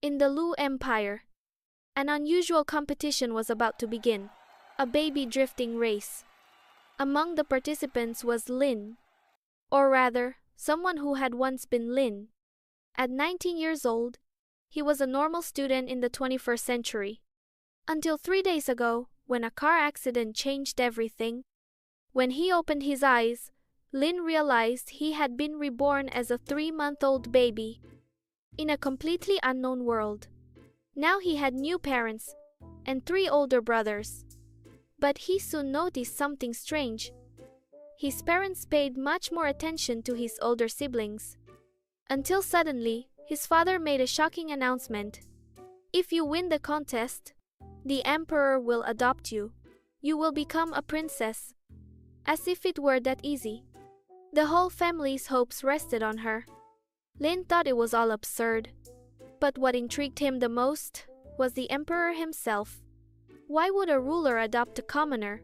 In the Liu Empire, an unusual competition was about to begin, a baby drifting race. Among the participants was Liin, or rather, someone who had once been Liin. At 19 years old, he was a normal student in the 21st century. Until 3 days ago, when a car accident changed everything. When he opened his eyes, Liin realized he had been reborn as a 3-month-old baby in a completely unknown world. Now he had new parents and 3 older brothers. But he soon noticed something strange. His parents paid much more attention to his older siblings. Until suddenly, his father made a shocking announcement. If you win the contest, the emperor will adopt you. You will become a princess. As if it were that easy. The whole family's hopes rested on her. Liin thought it was all absurd. But what intrigued him the most was the emperor himself. Why would a ruler adopt a commoner?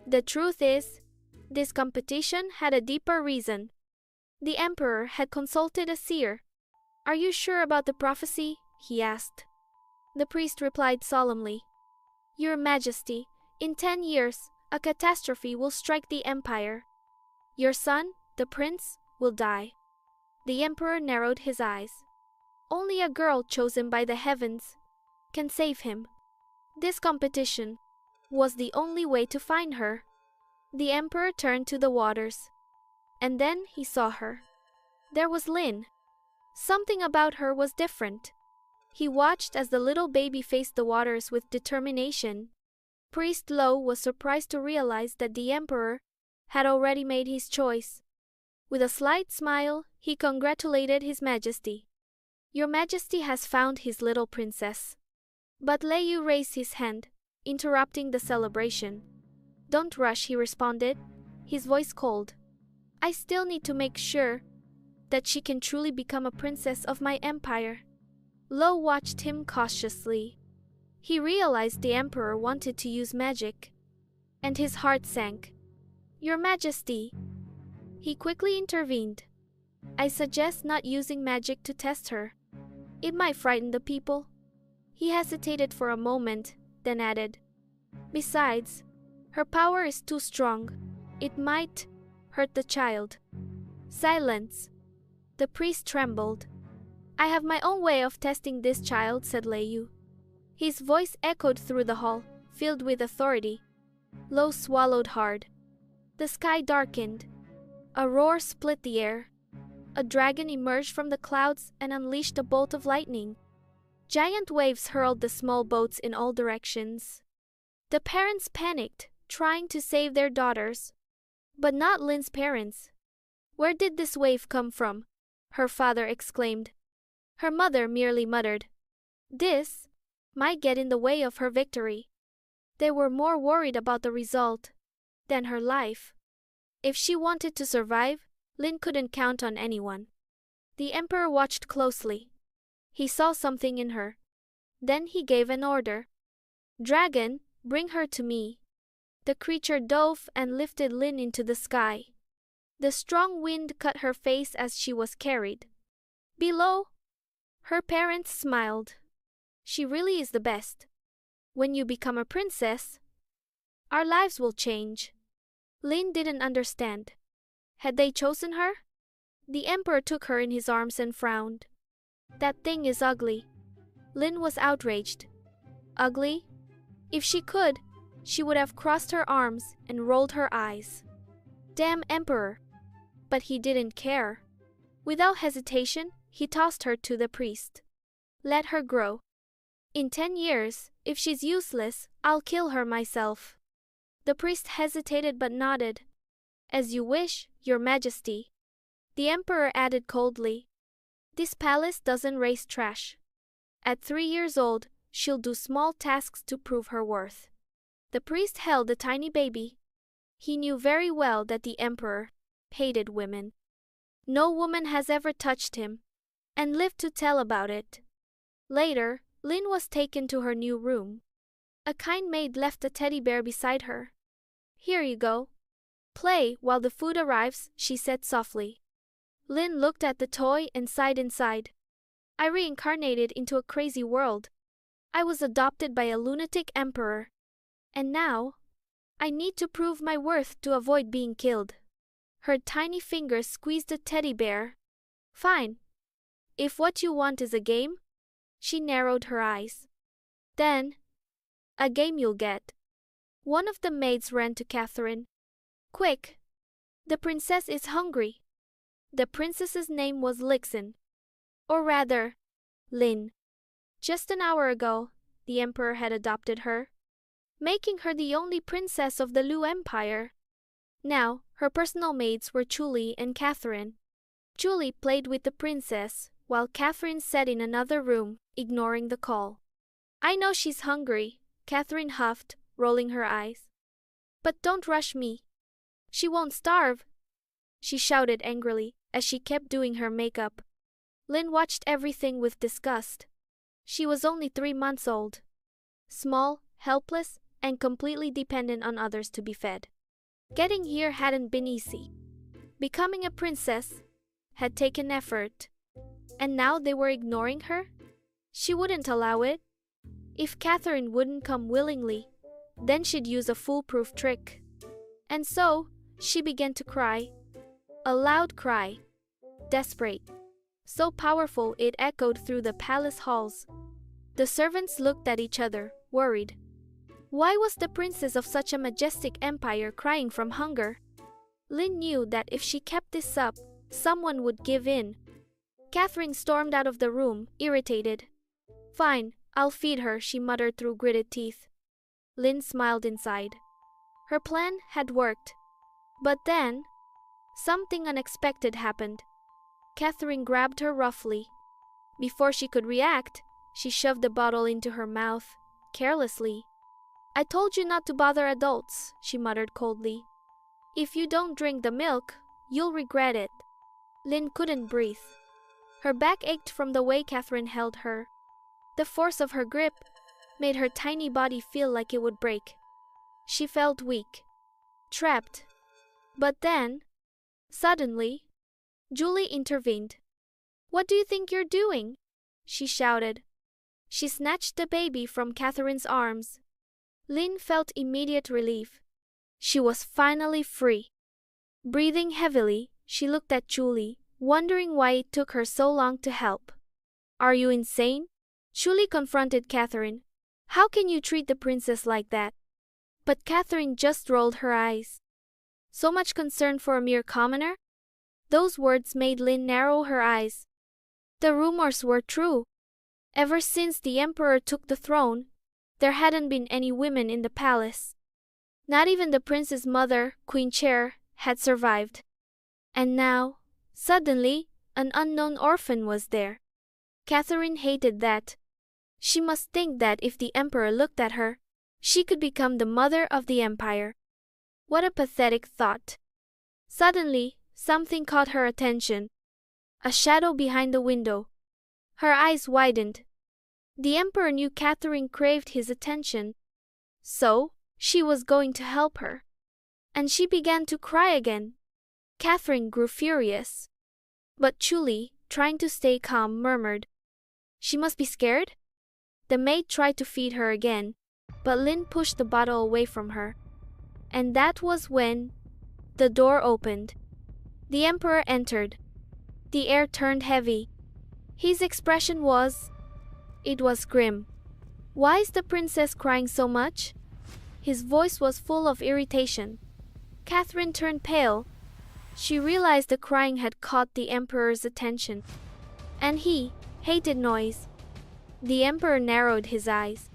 The truth is, this competition had a deeper reason. The emperor had consulted a seer. "Are you sure about the prophecy?" he asked. The priest replied solemnly, "Your Majesty, in 10 years, a catastrophe will strike the empire. Your son, the prince, will die." The emperor narrowed his eyes. "Only a girl chosen by the heavens can save him. This competition was the only way to find her." The emperor turned to the waters. And then he saw her. There was Liin. Something about her was different. He watched as the little baby faced the waters with determination. Priest Lo was surprised to realize that the emperor had already made his choice. With a slight smile, he congratulated His Majesty. "Your Majesty has found his little princess." But Laiu raised his hand, interrupting the celebration. "Don't rush," he responded, his voice cold. "I still need to make sure that she can truly become a princess of my empire." Lo watched him cautiously. He realized the emperor wanted to use magic, and his heart sank. "Your Majesty," he quickly intervened, "I suggest not using magic to test her. It might frighten the people." He hesitated for a moment, then added, "Besides, her power is too strong. It might hurt the child." "Silence!" The priest trembled. "I have my own way of testing this child," said Laiu. His voice echoed through the hall, filled with authority. Lo swallowed hard. The sky darkened. A roar split the air. A dragon emerged from the clouds and unleashed a bolt of lightning. Giant waves hurled the small boats in all directions. The parents panicked, trying to save their daughters. But not Lin's parents. "Where did this wave come from?" her father exclaimed. Her mother merely muttered, "This might get in the way of her victory." They were more worried about the result than her life. If she wanted to survive, Liin couldn't count on anyone. The emperor watched closely. He saw something in her. Then he gave an order. "Dragon, bring her to me." The creature dove and lifted Liin into the sky. The strong wind cut her face as she was carried. Below, her parents smiled. "She really is the best. When you become a princess, our lives will change." Liin didn't understand. Had they chosen her? The emperor took her in his arms and frowned. "That thing is ugly." Liin was outraged. Ugly? If she could, she would have crossed her arms and rolled her eyes. Damn emperor! But he didn't care. Without hesitation, he tossed her to the priest. "Let her grow. In 10 years, if she's useless, I'll kill her myself." The priest hesitated but nodded. "As you wish, Your Majesty." The emperor added coldly, "This palace doesn't raise trash. At 3 years old, she'll do small tasks to prove her worth." The priest held the tiny baby. He knew very well that the emperor hated women. No woman has ever touched him, and lived to tell about it. Later, Liin was taken to her new room. A kind maid left a teddy bear beside her. "Here you go. Play while the food arrives," she said softly. Liin looked at the toy and sighed inside. I reincarnated into a crazy world. I was adopted by a lunatic emperor. And now, I need to prove my worth to avoid being killed. Her tiny fingers squeezed a teddy bear. Fine. If what you want is a game, she narrowed her eyes. Then, a game you'll get. One of the maids ran to Catherine. Quick! The princess is hungry. The princess's name was Liin. Or rather, Liin. Just an hour ago, the emperor had adopted her, making her the only princess of the Liu Empire. Now, her personal maids were Julie and Catherine. Julie played with the princess, while Catherine sat in another room, ignoring the call. I know she's hungry, Catherine huffed, rolling her eyes. But don't rush me. She won't starve, she shouted angrily as she kept doing her makeup. Liin watched everything with disgust. She was only 3 months old. Small, helpless, and completely dependent on others to be fed. Getting here hadn't been easy. Becoming a princess had taken effort. And now they were ignoring her? She wouldn't allow it. If Catherine wouldn't come willingly, then she'd use a foolproof trick. And so, she began to cry. A loud cry. Desperate. So powerful it echoed through the palace halls. The servants looked at each other, worried. Why was the princess of such a majestic empire crying from hunger? Liin knew that if she kept this up, someone would give in. Catherine stormed out of the room, irritated. Fine, I'll feed her, she muttered through gritted teeth. Liin smiled inside. Her plan had worked. But then, something unexpected happened. Catherine grabbed her roughly. Before she could react, she shoved the bottle into her mouth, carelessly. I told you not to bother adults, she muttered coldly. If you don't drink the milk, you'll regret it. Liin couldn't breathe. Her back ached from the way Catherine held her. The force of her grip made her tiny body feel like it would break. She felt weak, trapped. But then, suddenly, Julie intervened. What do you think you're doing? She shouted. She snatched the baby from Catherine's arms. Liin felt immediate relief. She was finally free. Breathing heavily, she looked at Julie, wondering why it took her so long to help. Are you insane? Julie confronted Catherine. How can you treat the princess like that? But Catherine just rolled her eyes. So much concern for a mere commoner? Those words made Liin narrow her eyes. The rumors were true. Ever since the emperor took the throne, there hadn't been any women in the palace. Not even the prince's mother, Queen Chair, had survived. And now, suddenly, an unknown orphan was there. Catherine hated that. She must think that if the emperor looked at her, she could become the mother of the empire. What a pathetic thought. Suddenly, something caught her attention. A shadow behind the window. Her eyes widened. The emperor knew Catherine craved his attention. So, she was going to help her. And she began to cry again. Catherine grew furious. But Julie, trying to stay calm, murmured, She must be scared? The maid tried to feed her again, but Liin pushed the bottle away from her. And that was when the door opened. The emperor entered. The air turned heavy. His expression was... It was grim. Why is the princess crying so much? His voice was full of irritation. Catherine turned pale. She realized the crying had caught the emperor's attention. And he hated noise. The emperor narrowed his eyes.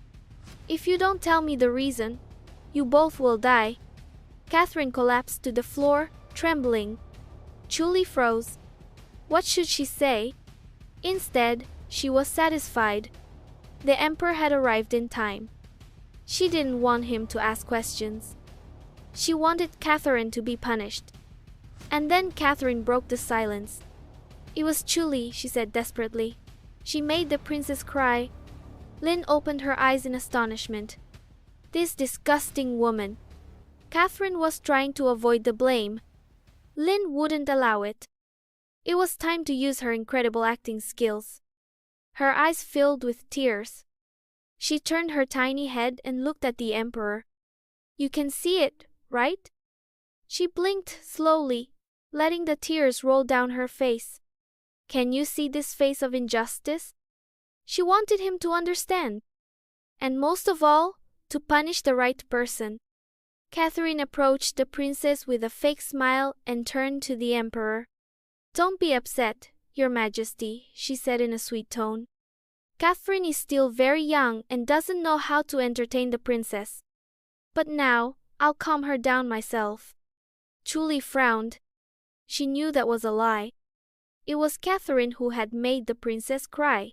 If you don't tell me the reason, you both will die. Catherine collapsed to the floor, trembling. Julie froze. What should she say? Instead, she was satisfied. The emperor had arrived in time. She didn't want him to ask questions. She wanted Catherine to be punished. And then Catherine broke the silence. It was Julie, she said desperately. She made the princess cry. Liin opened her eyes in astonishment. This disgusting woman. Catherine was trying to avoid the blame. Liin wouldn't allow it. It was time to use her incredible acting skills. Her eyes filled with tears. She turned her tiny head and looked at the emperor. "You can see it, right?" She blinked slowly, letting the tears roll down her face. "Can you see this face of injustice?" She wanted him to understand. And most of all, to punish the right person. Catherine approached the princess with a fake smile and turned to the emperor. "Don't be upset, Your Majesty," she said in a sweet tone. "Catherine is still very young and doesn't know how to entertain the princess. But now, I'll calm her down myself." Julie frowned. She knew that was a lie. It was Catherine who had made the princess cry.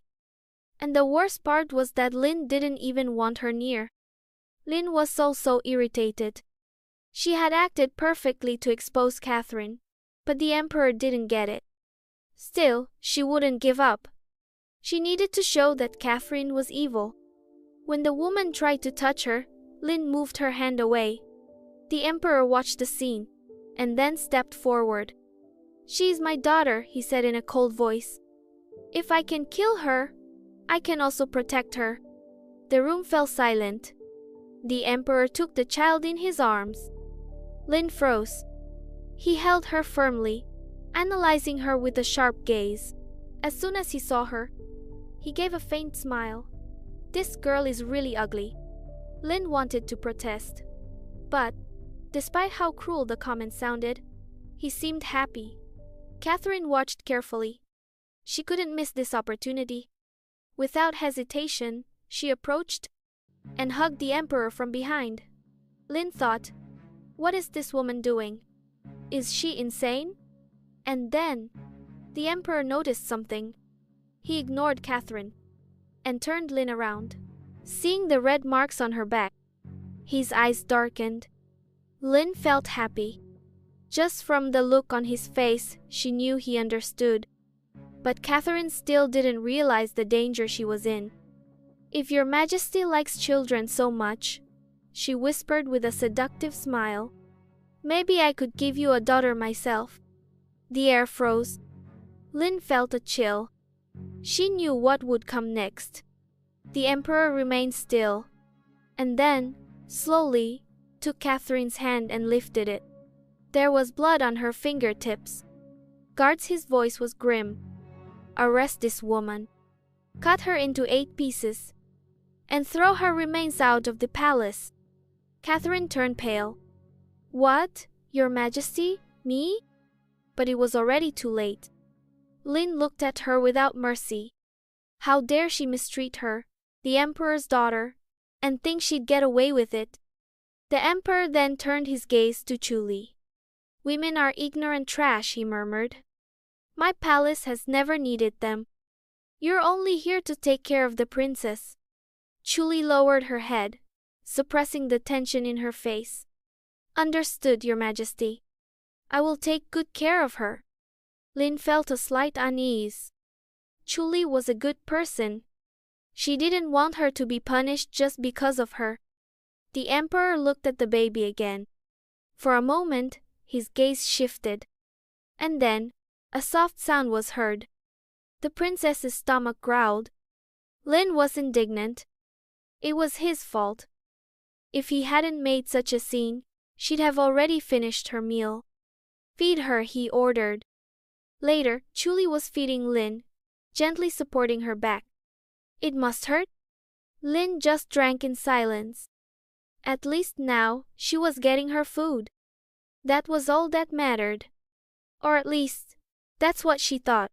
And the worst part was that Liin didn't even want her near. Liin was so irritated. She had acted perfectly to expose Catherine, but the emperor didn't get it. Still, she wouldn't give up. She needed to show that Catherine was evil. When the woman tried to touch her, Liin moved her hand away. The emperor watched the scene, and then stepped forward. "She is my daughter," he said in a cold voice. "If I can kill her, I can also protect her." The room fell silent. The emperor took the child in his arms. Liin froze. He held her firmly, analyzing her with a sharp gaze. As soon as he saw her, he gave a faint smile. "This girl is really ugly." Liin wanted to protest. But, despite how cruel the comment sounded, he seemed happy. Catherine watched carefully. She couldn't miss this opportunity. Without hesitation, she approached and hugged the emperor from behind. Liin thought, "What is this woman doing? Is she insane?" And then, the emperor noticed something. He ignored Catherine and turned Liin around. Seeing the red marks on her back, his eyes darkened. Liin felt happy. Just from the look on his face, she knew he understood. But Catherine still didn't realize the danger she was in. "If Your Majesty likes children so much," she whispered with a seductive smile, "maybe I could give you a daughter myself." The air froze. Liin felt a chill. She knew what would come next. The emperor remained still, and then, slowly, took Catherine's hand and lifted it. There was blood on her fingertips. "Guards," his voice was grim. "Arrest this woman. Cut her into 8 pieces. And throw her remains out of the palace." Catherine turned pale. "What? Your Majesty? Me?" But it was already too late. Liin looked at her without mercy. How dare she mistreat her, the emperor's daughter, and think she'd get away with it? The emperor then turned his gaze to Julie. "Women are ignorant trash," he murmured. "My palace has never needed them. You're only here to take care of the princess." Julie lowered her head, suppressing the tension in her face. "Understood, Your Majesty. I will take good care of her." Liin felt a slight unease. Julie was a good person. She didn't want her to be punished just because of her. The emperor looked at the baby again. For a moment, his gaze shifted. And then, a soft sound was heard. The princess's stomach growled. Liin was indignant. It was his fault. If he hadn't made such a scene, she'd have already finished her meal. "Feed her," he ordered. Later, Julie was feeding Liin, gently supporting her back. "It must hurt." Liin just drank in silence. At least now, she was getting her food. That was all that mattered. Or at least, that's what she thought.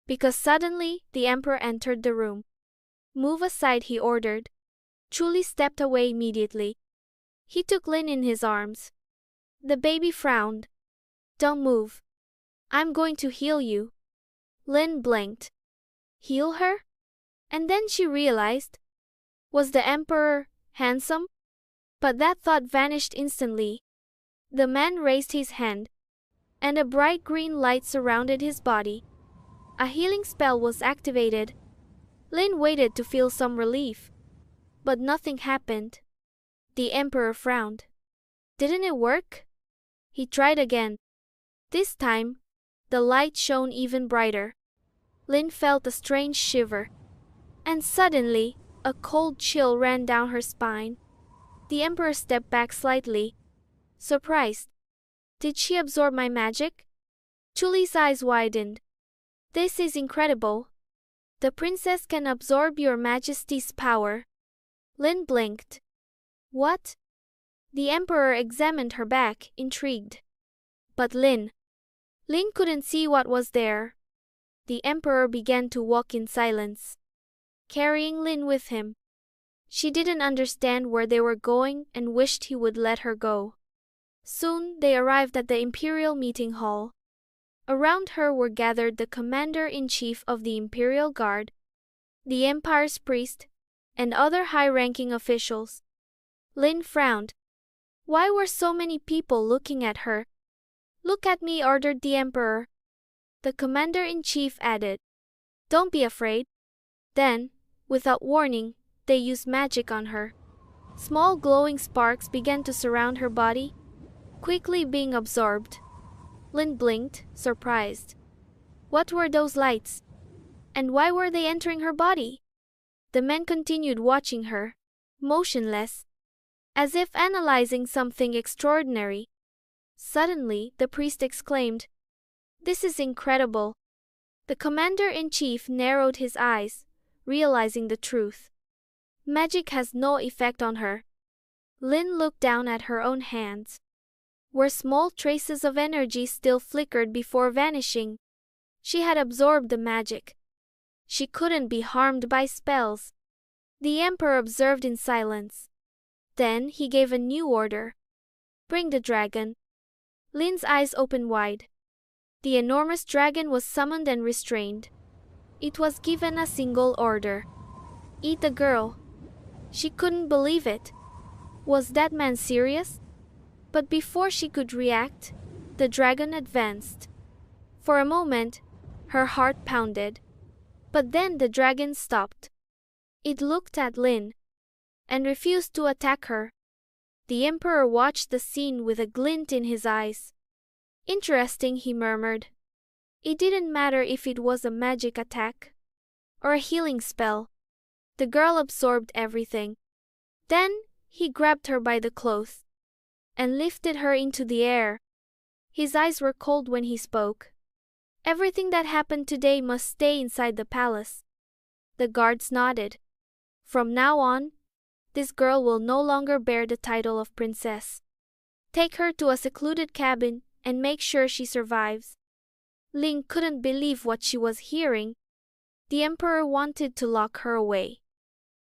Because suddenly, the emperor entered the room. "Move aside," he ordered. Julie stepped away immediately. He took Liin in his arms. The baby frowned. "Don't move. I'm going to heal you." Liin blinked. Heal her? And then she realized. Was the emperor handsome? But that thought vanished instantly. The man raised his hand, and a bright green light surrounded his body. A healing spell was activated. Liin waited to feel some relief. But nothing happened. The emperor frowned. Didn't it work? He tried again. This time, the light shone even brighter. Liin felt a strange shiver. And suddenly, a cold chill ran down her spine. The emperor stepped back slightly, surprised. Did she absorb my magic? Chuli's eyes widened. This is incredible. The princess can absorb your majesty's power. Liin blinked. What? The emperor examined her back, intrigued. But Liin couldn't see what was there. The emperor began to walk in silence, carrying Liin with him. She didn't understand where they were going and wished he would let her go. Soon they arrived at the imperial meeting hall. Around her were gathered the commander-in-chief of the imperial guard, the empire's priest, and other high-ranking officials. Liin frowned. Why were so many people looking at her? Look at me, ordered the emperor. The commander-in-chief added, Don't be afraid. Then, without warning, they used magic on her. Small glowing sparks began to surround her body, quickly being absorbed. Liin blinked, surprised. What were those lights? And why were they entering her body? The men continued watching her, motionless, as if analyzing something extraordinary. Suddenly, the priest exclaimed, This is incredible. The commander-in-chief narrowed his eyes, realizing the truth. Magic has no effect on her. Liin looked down at her own hands, where small traces of energy still flickered before vanishing. She had absorbed the magic. She couldn't be harmed by spells. The emperor observed in silence. Then he gave a new order. Bring the dragon. Lin's eyes opened wide. The enormous dragon was summoned and restrained. It was given a single order. Eat the girl. She couldn't believe it. Was that man serious? But before she could react, the dragon advanced. For a moment, her heart pounded. But then the dragon stopped. It looked at Liin and refused to attack her. The emperor watched the scene with a glint in his eyes. Interesting, he murmured. It didn't matter if it was a magic attack or a healing spell. The girl absorbed everything. Then he grabbed her by the clothes and lifted her into the air. His eyes were cold when he spoke. Everything that happened today must stay inside the palace. The guards nodded. From now on, this girl will no longer bear the title of princess. Take her to a secluded cabin and make sure she survives. Liin couldn't believe what she was hearing. The emperor wanted to lock her away.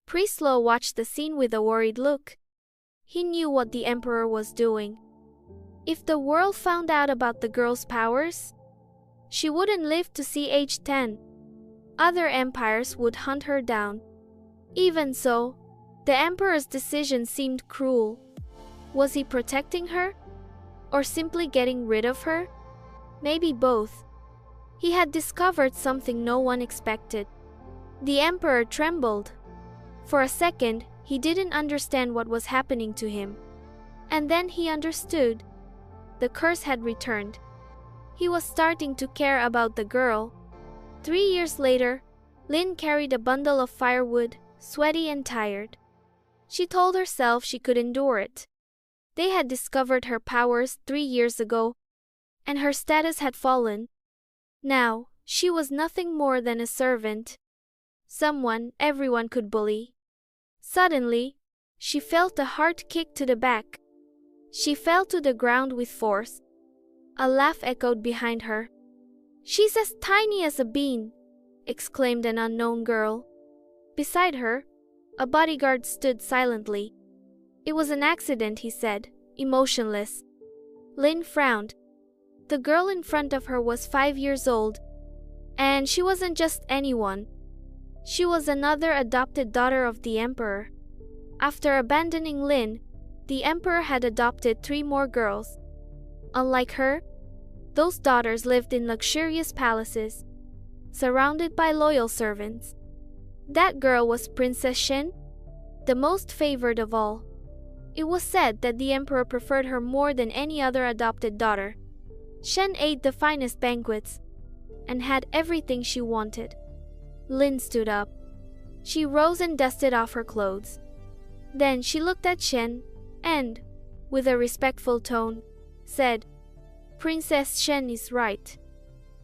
Priest Lo watched the scene with a worried look. He knew what the emperor was doing. If the world found out about the girl's powers, she wouldn't live to see age 10. Other empires would hunt her down. Even so, the emperor's decision seemed cruel. Was he protecting her? Or simply getting rid of her? Maybe both. He had discovered something no one expected. The emperor trembled. For a second, he didn't understand what was happening to him. And then he understood. The curse had returned. He was starting to care about the girl. 3 years later, Liin carried a bundle of firewood, sweaty and tired. She told herself she could endure it. They had discovered her powers 3 years ago, and her status had fallen. Now, she was nothing more than a servant. Someone everyone could bully. Suddenly, she felt a hard kick to the back. She fell to the ground with force. A laugh echoed behind her. She's as tiny as a bean, exclaimed an unknown girl. Beside her, a bodyguard stood silently. It was an accident, he said, emotionless. Liin frowned. The girl in front of her was 5 years old, and she wasn't just anyone. She was another adopted daughter of the emperor. After abandoning Liin, the emperor had adopted 3 more girls. Unlike her, those daughters lived in luxurious palaces, surrounded by loyal servants. That girl was Princess Shen, the most favored of all. It was said that the emperor preferred her more than any other adopted daughter. Shen ate the finest banquets and had everything she wanted. Liin stood up. She rose and dusted off her clothes. Then she looked at Shen and, with a respectful tone, said, "Princess Shen is right.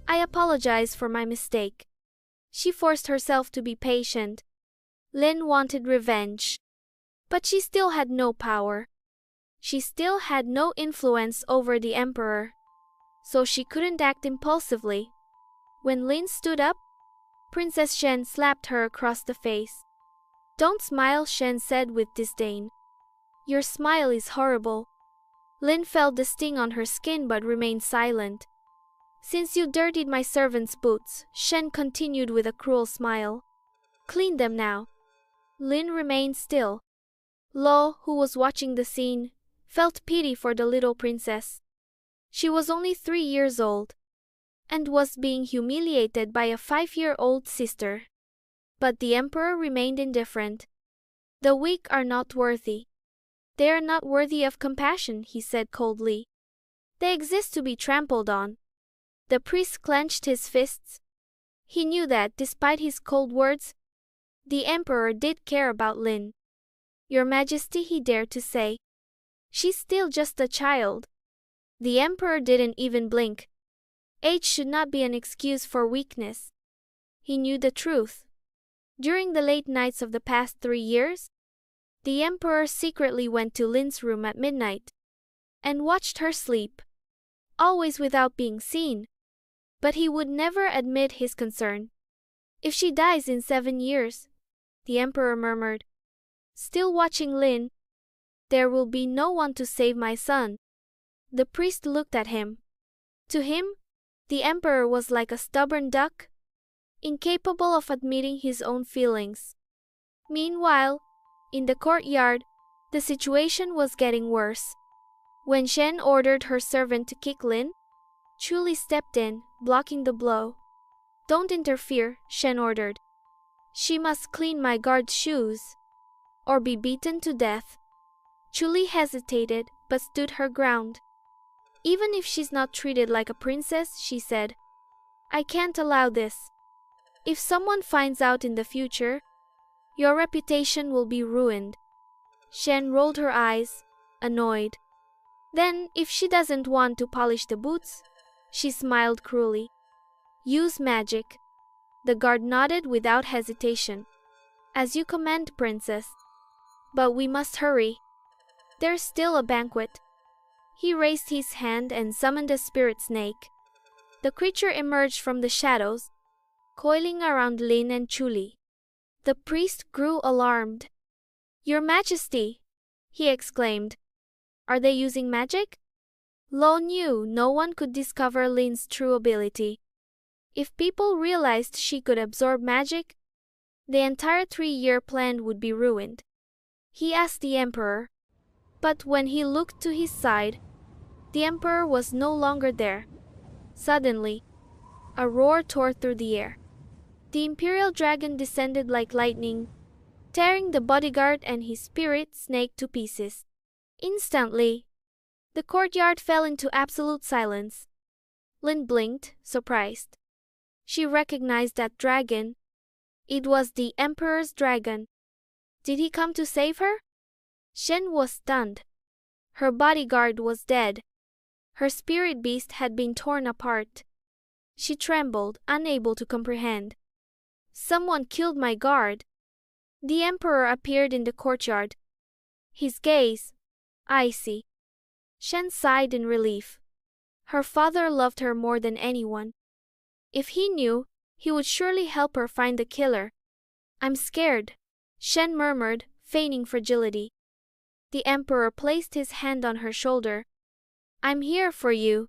I apologize for my mistake." She forced herself to be patient. Lin wanted revenge. But she still had no power. She still had no influence over the emperor. So she couldn't act impulsively. When Lin stood up, Princess Shen slapped her across the face. "Don't smile," Shen said with disdain. "Your smile is horrible." Lin felt the sting on her skin but remained silent. "Since you dirtied my servant's boots," Shen continued with a cruel smile, "clean them now." Lin remained still. Lo, who was watching the scene, felt pity for the little princess. She was only 3 years old and was being humiliated by a 5-year-old sister. But the emperor remained indifferent. "The weak are not worthy. They are not worthy of compassion," he said coldly. "They exist to be trampled on." The priest clenched his fists. He knew that, despite his cold words, the emperor did care about Lin. "Your Majesty," he dared to say. "She's still just a child." The emperor didn't even blink. Age should not be an excuse for weakness. He knew the truth. During the late nights of the past 3 years, the emperor secretly went to Lin's room at midnight and watched her sleep, always without being seen. But he would never admit his concern. "If she dies in 7 years, the emperor murmured, still watching Lin, "there will be no one to save my son." The priest looked at him. To him, the emperor was like a stubborn duck, incapable of admitting his own feelings. Meanwhile, in the courtyard, the situation was getting worse. When Shen ordered her servant to kick Lin, Chuli stepped in, blocking the blow. "Don't interfere," Shen ordered. "She must clean my guard's shoes, or be beaten to death." Chuli hesitated, but stood her ground. "Even if she's not treated like a princess," she said, "I can't allow this. If someone finds out in the future, your reputation will be ruined." Shen rolled her eyes, annoyed. "Then, if she doesn't want to polish the boots," she smiled cruelly, "use magic." The guard nodded without hesitation. "As you command, princess. But we must hurry. There's still a banquet." He raised his hand and summoned a spirit snake. The creature emerged from the shadows, coiling around Lin and Chuli. The priest grew alarmed. "Your Majesty!" he exclaimed. "Are they using magic?" Lo knew no one could discover Lin's true ability. If people realized she could absorb magic, the entire 3-year plan would be ruined. He asked the emperor. But when he looked to his side, the emperor was no longer there. Suddenly, a roar tore through the air. The imperial dragon descended like lightning, tearing the bodyguard and his spirit snake to pieces. Instantly, the courtyard fell into absolute silence. Lin blinked, surprised. She recognized that dragon. It was the emperor's dragon. Did he come to save her? Shen was stunned. Her bodyguard was dead. Her spirit beast had been torn apart. She trembled, unable to comprehend. "Someone killed my guard." The emperor appeared in the courtyard. His gaze icy. Shen sighed in relief. Her father loved her more than anyone. If he knew, he would surely help her find the killer. "I'm scared," Shen murmured, feigning fragility. The emperor placed his hand on her shoulder. "I'm here for you."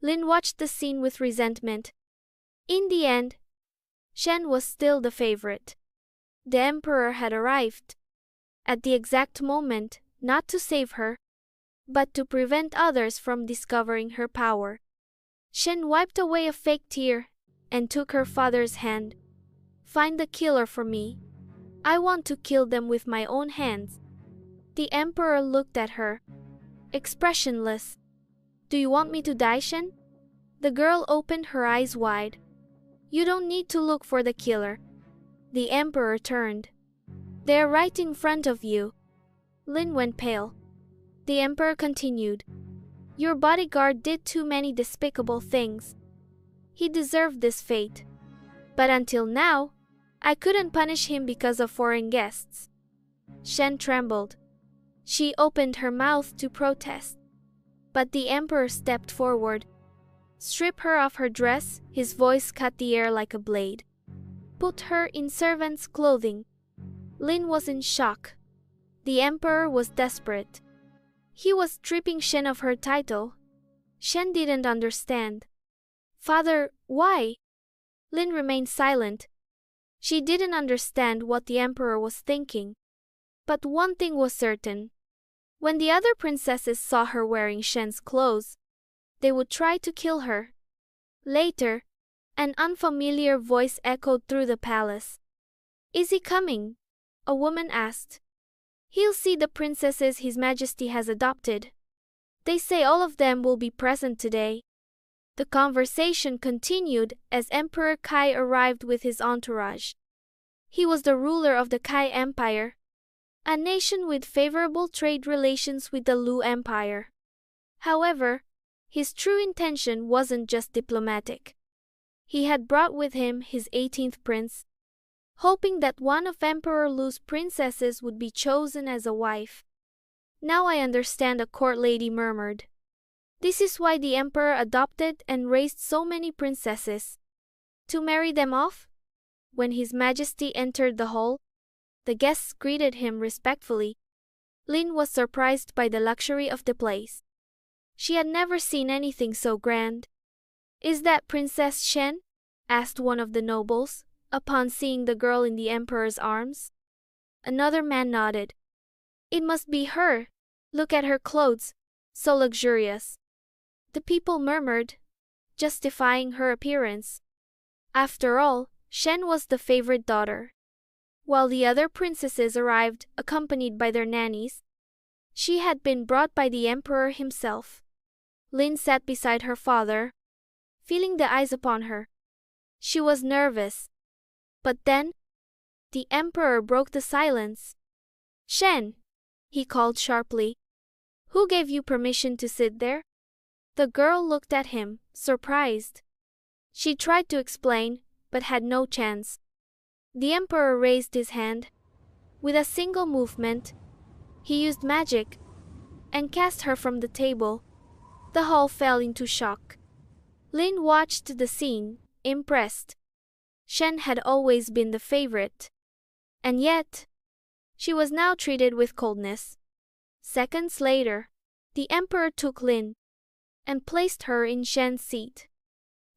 Lin watched the scene with resentment. In the end, Shen was still the favorite. The emperor had arrived. At the exact moment, not to save her, but to prevent others from discovering her power. Shen wiped away a fake tear and took her father's hand. "Find the killer for me. I want to kill them with my own hands." The emperor looked at her, expressionless. "Do you want me to die, Shen?" The girl opened her eyes wide. "You don't need to look for the killer. The emperor turned. "They're right in front of you." Liin went pale. The emperor continued. "Your bodyguard did too many despicable things. He deserved this fate. But until now, I couldn't punish him because of foreign guests." Shen trembled. She opened her mouth to protest. But the emperor stepped forward. "Strip her of her dress," his voice cut the air like a blade. "Put her in servant's clothing." Liin was in shock. The emperor was desperate. He was stripping Shen of her title. Shen didn't understand. "Father, why?" Liin remained silent. She didn't understand what the emperor was thinking. But one thing was certain. When the other princesses saw her wearing Shen's clothes, they would try to kill her. Later, an unfamiliar voice echoed through the palace. "Is he coming?" a woman asked. "He'll see the princesses His Majesty has adopted. They say all of them will be present today." The conversation continued as Emperor Kai arrived with his entourage. He was the ruler of the Kai Empire, a nation with favorable trade relations with the Lu Empire. However, his true intention wasn't just diplomatic. He had brought with him his 18th prince, hoping that one of Emperor Lu's princesses would be chosen as a wife. "Now I understand," a court lady murmured. "This is why the emperor adopted and raised so many princesses. To marry them off?" When His Majesty entered the hall, the guests greeted him respectfully. Liin was surprised by the luxury of the place. She had never seen anything so grand. "Is that Princess Shen?" asked one of the nobles, upon seeing the girl in the emperor's arms. Another man nodded. "It must be her. Look at her clothes, so luxurious." The people murmured, justifying her appearance. After all, Shen was the favorite daughter. While the other princesses arrived accompanied by their nannies, she had been brought by the emperor himself. Liin sat beside her father, feeling the eyes upon her. She was nervous. But then, the emperor broke the silence. "Shen!" he called sharply. "Who gave you permission to sit there?" The girl looked at him, surprised. She tried to explain, but had no chance. The emperor raised his hand. With a single movement, he used magic and cast her from the table. The hall fell into shock. Liin watched the scene, impressed. Shen had always been the favorite. And yet, she was now treated with coldness. Seconds later, the emperor took Liin and placed her in Shen's seat.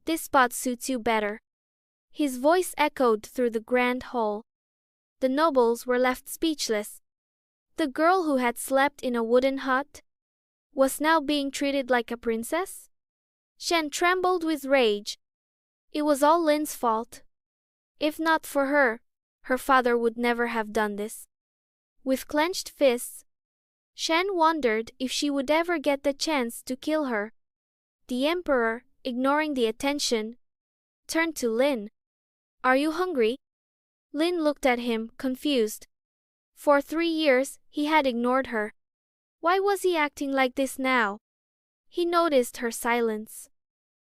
"This spot suits you better." His voice echoed through the grand hall. The nobles were left speechless. The girl who had slept in a wooden hut was now being treated like a princess? Shen trembled with rage. It was all Lin's fault. If not for her, her father would never have done this. With clenched fists, Shen wondered if she would ever get the chance to kill her. The emperor, ignoring the attention, turned to Liin. "Are you hungry?" Liin looked at him, confused. For 3 years, he had ignored her. Why was he acting like this now? He noticed her silence.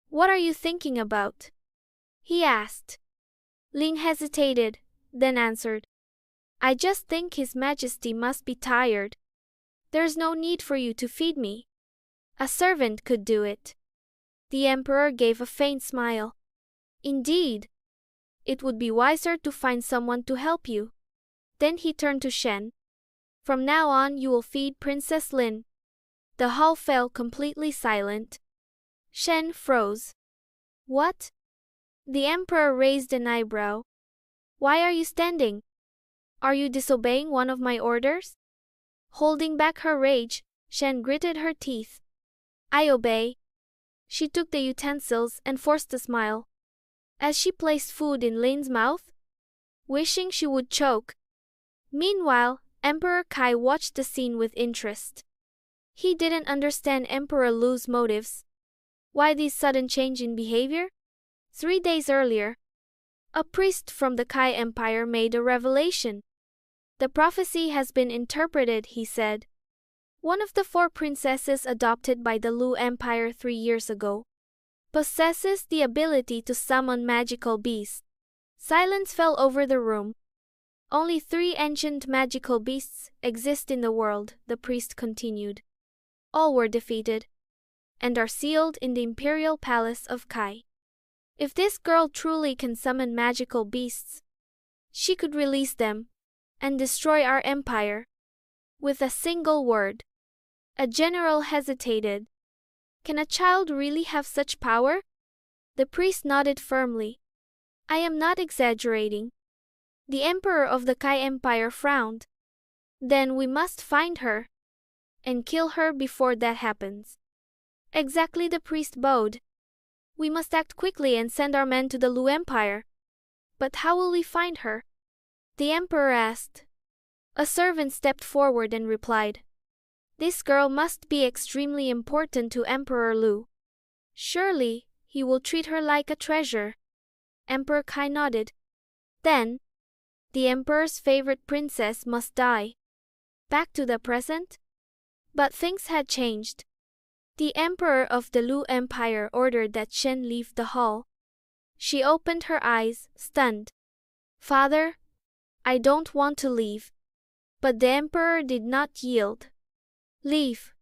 "What are you thinking about?" he asked. Liin hesitated, then answered. "I just think His Majesty must be tired. There's no need for you to feed me. A servant could do it." The emperor gave a faint smile. "Indeed. It would be wiser to find someone to help you." Then he turned to Shen. "From now on you will feed Princess Liin." The hall fell completely silent. Shen froze. "What?" The emperor raised an eyebrow. "Why are you standing? Are you disobeying one of my orders?" Holding back her rage, Shen gritted her teeth. "I obey." She took the utensils and forced a smile. As she placed food in Lin's mouth, wishing she would choke. Meanwhile, Emperor Kai watched the scene with interest. He didn't understand Emperor Lu's motives. Why this sudden change in behavior? 3 days earlier, A priest from the Kai Empire made a revelation. The prophecy has been interpreted, he said. One of the 4 princesses adopted by the Liu Empire 3 years ago possesses the ability to summon magical beasts. Silence fell over the room. Only 3 ancient magical beasts exist in the world, the priest continued. All were defeated and are sealed in the imperial palace of Kai. If this girl truly can summon magical beasts, she could release them and destroy our empire with a single word. A general hesitated. Can a child really have such power? The priest nodded firmly. I am not exaggerating. The emperor of the Kai Empire frowned. Then we must find her and kill her before that happens. Exactly, the priest bowed. We must act quickly and send our men to the Liu Empire. But how will we find her? The emperor asked. A servant stepped forward and replied. This girl must be extremely important to Emperor Liu. Surely, he will treat her like a treasure. Emperor Kai nodded. Then, the emperor's favorite princess must die. Back to the present? But things had changed. The emperor of the Liu Empire ordered that Shen leave the hall. She opened her eyes, stunned. Father, I don't want to leave. But the emperor did not yield. Leave.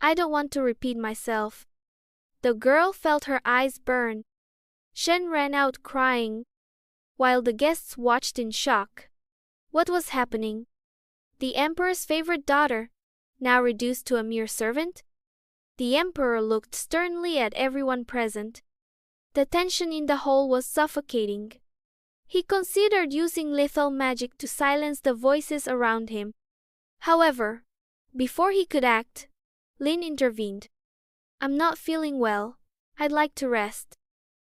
I don't want to repeat myself. The girl felt her eyes burn. Shen ran out crying, while the guests watched in shock. What was happening? The emperor's favorite daughter, now reduced to a mere servant? The emperor looked sternly at everyone present. The tension in the hall was suffocating. He considered using lethal magic to silence the voices around him. However, before he could act, Liin intervened. I'm not feeling well. I'd like to rest.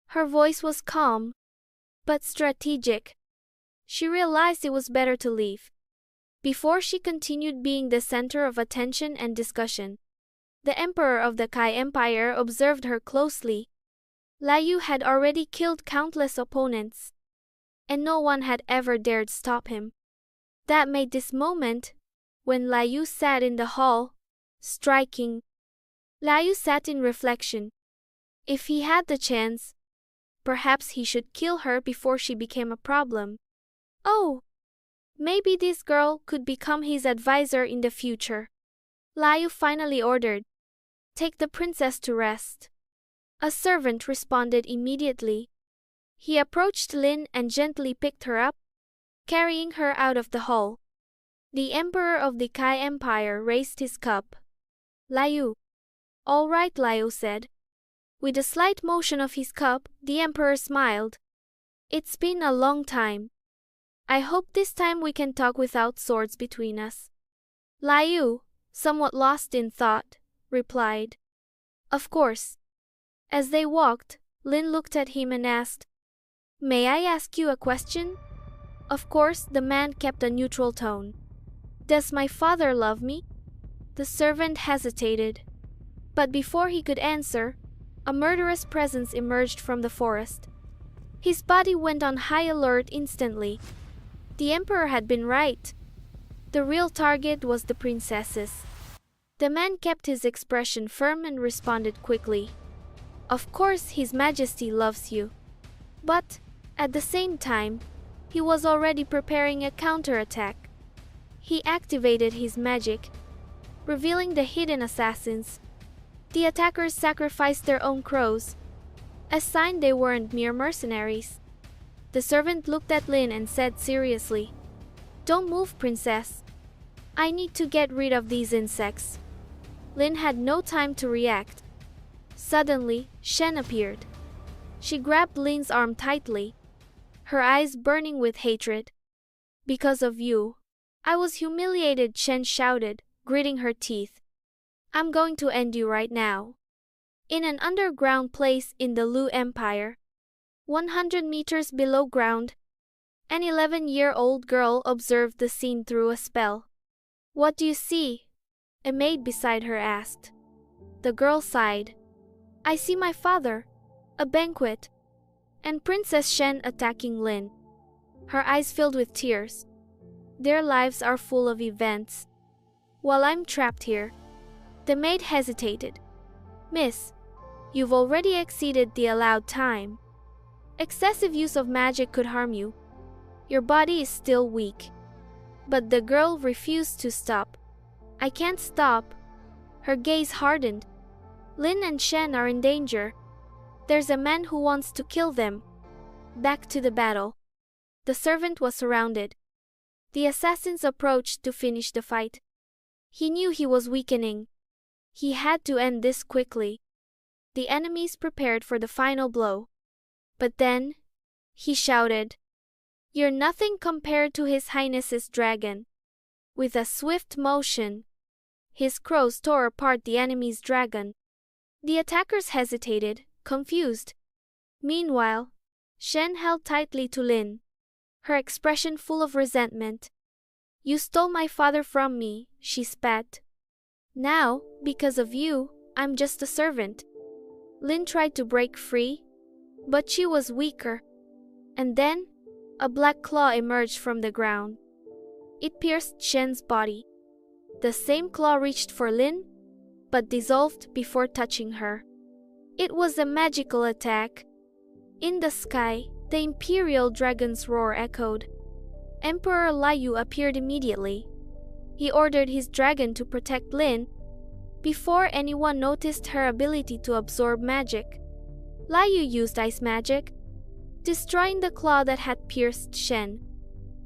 Her voice was calm, but strategic. She realized it was better to leave before she continued being the center of attention and discussion. The emperor of the Kai Empire observed her closely. Laiu had already killed countless opponents, and no one had ever dared stop him. That made this moment, when Laiu sat in the hall, striking. Laiu sat in reflection. If he had the chance, perhaps he should kill her before she became a problem. Oh, maybe this girl could become his advisor in the future. Laiu finally ordered, take the princess to rest. A servant responded immediately. He approached Liin and gently picked her up, carrying her out of the hall. The emperor of the Kai Empire raised his cup. Laiu. All right, Laiu said. With a slight motion of his cup, the emperor smiled. It's been a long time. I hope this time we can talk without swords between us. Laiu, somewhat lost in thought, replied. Of course. As they walked, Liin looked at him and asked, May I ask you a question? Of course, the man kept a neutral tone. Does my father love me? The servant hesitated. But before he could answer, a murderous presence emerged from the forest. His body went on high alert instantly. The emperor had been right. The real target was the princesses. The man kept his expression firm and responded quickly. Of course, His Majesty loves you. But, at the same time, he was already preparing a counterattack. He activated his magic, revealing the hidden assassins. The attackers sacrificed their own crows, a sign they weren't mere mercenaries. The servant looked at Liin and said seriously, Don't move, princess. I need to get rid of these insects. Liin had no time to react. Suddenly, Shen appeared. She grabbed Lin's arm tightly, her eyes burning with hatred. Because of you, I was humiliated, Shen shouted, gritting her teeth. I'm going to end you right now. In an underground place in the Liu Empire, 100 meters below ground, an 11-year-old girl observed the scene through a spell. What do you see? A maid beside her asked. The girl sighed. I see my father. A banquet. and Princess Shen attacking Liin. Her eyes filled with tears. Their lives are full of events, while I'm trapped here. The maid hesitated. Miss, you've already exceeded the allowed time. Excessive use of magic could harm you. Your body is still weak. But the girl refused to stop. I can't stop. Her gaze hardened. Liin and Shen are in danger. There's a man who wants to kill them. Back to the battle. The servant was surrounded. The assassins approached to finish the fight. He knew he was weakening. He had to end this quickly. The enemies prepared for the final blow. But then, he shouted, "You're nothing compared to His Highness's dragon." With a swift motion, his crows tore apart the enemy's dragon. The attackers hesitated, confused. Meanwhile, Shen held tightly to Liin, her expression full of resentment. "You stole my father from me," she spat. "Now, because of you, I'm just a servant." Liin tried to break free, but she was weaker. And then, a black claw emerged from the ground. It pierced Shen's body. The same claw reached for Liin, but dissolved before touching her. It was a magical attack. In the sky, the imperial dragon's roar echoed. Emperor Laiu appeared immediately. He ordered his dragon to protect Liin. Before anyone noticed her ability to absorb magic, Laiu used ice magic, destroying the claw that had pierced Shen.